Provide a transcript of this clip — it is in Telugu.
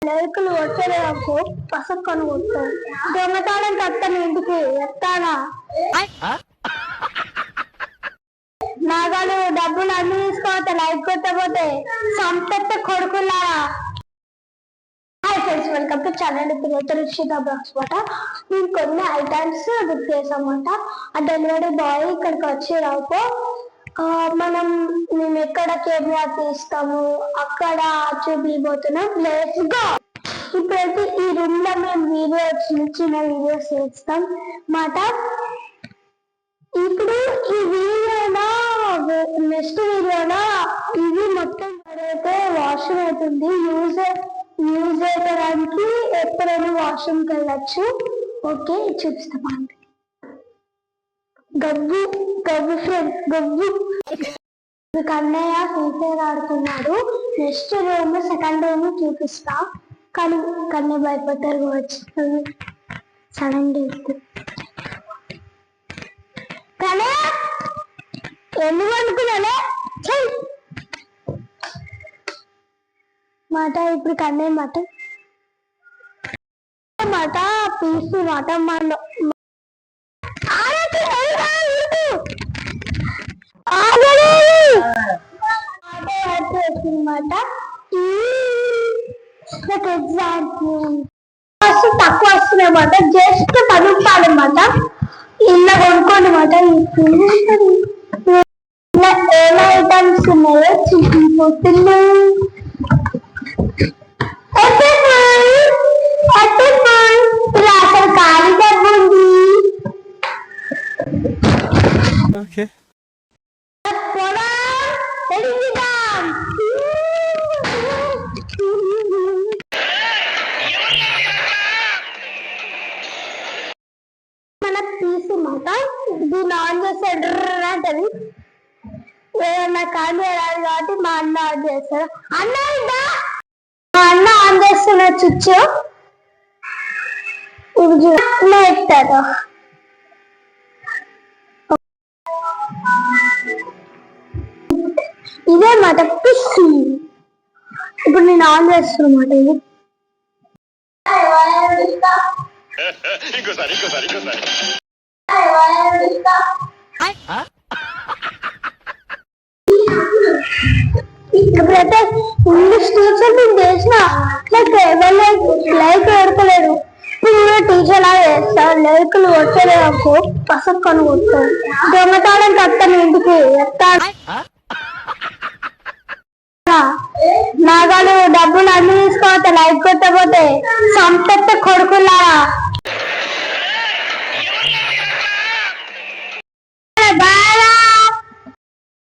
లేకులు వచ్చేది నాకు పసక్కను కొట్టాను దొంగతనం కట్టను ఇంటికి ఎత్తానా నాగాలు డబ్బులు అన్ని తీసుకోవద్దు లైక్ కొట్టకపోతే సంపెత్త కొడుకులారా. Hi friends, welcome to channel. ఇప్పుడు రుషిత బ్లాగ్స్ మాట మేము కొన్ని ఐటమ్స్ బుక్ చేసామన్నమాట. ఆ డెలివరీ బాయ్ ఇక్కడికి వచ్చి రావుకో మేము ఎక్కడ కెమెరా తీస్తాము అక్కడ చూపిపోతున్నాం. Let's go. ఇప్పుడైతే ఈ రూమ్ లో మేము చిన్న వీడియోస్ చేస్తాం మాట. ఇప్పుడు ఈ వీడియోలో నెక్స్ట్ వీడియోలో ఇది మొత్తం అయితే వాష్రూమ్ అవుతుంది. యూజ్ చేయడానికి ఎప్పుడైనా వాష్రూమ్కి వెళ్ళచ్చు. ఓకే, చూపిస్తామండి. గబ్బు గబ్బు ఫ్రెండ్స్, గబ్బు కన్నయ్య ఫ్రీఫైర్ ఆడుతున్నాడు. నెక్స్ట్ రూమ్ సెకండ్ రూమ్ చూపిస్తా, కానీ కన్నయ్య భయపడ్డారు కావచ్చు సడన్ గా. కానీ ఎందుకు అనుకున్నానే మాట. ఇప్పుడు కన్నయ్య మాట పీసు మాట మన తక్కువ వస్తున్నాయన్నమాట. జస్ట్ 10 రూపాయలు అన్నమాట. ఇలా కొనుక్కోండి మాట. ఏం ఐటమ్స్ ఉన్నాయో చూపిపోతున్నాయి. అసలు ఖాళీ డబ్బు ఉంది. మన పీసు మాట దీన్ని ఆన్ చేసాడు అంటది. ఏదన్నా కాదు రాదు కాబట్టి మా అన్న ఆన్ చేస్తాడు. మా అన్న ఆన్ చేస్తున్న చుచ్చు ఎత్తాడు. ఇదే మాట పిసి. ఇప్పుడు నేను ఆన్ చేస్తున్నమాట. ఇది ఇప్పుడైతే ఇంగ్లీష్ టీచర్ నేను చేసిన లైక్ పెడతలేరు. ఇప్పుడు టీచర్ లాగా చేస్తారు. లైకులు వచ్చేది నాకు పసక్కను కొట్టాను దొంగతనం కట్టను ఇంటికి ఎత్తాను. నాగాలు డబ్బులు అన్ని తీసుకోవద్దు లైక్ కొట్టకపోతే సంపెత్త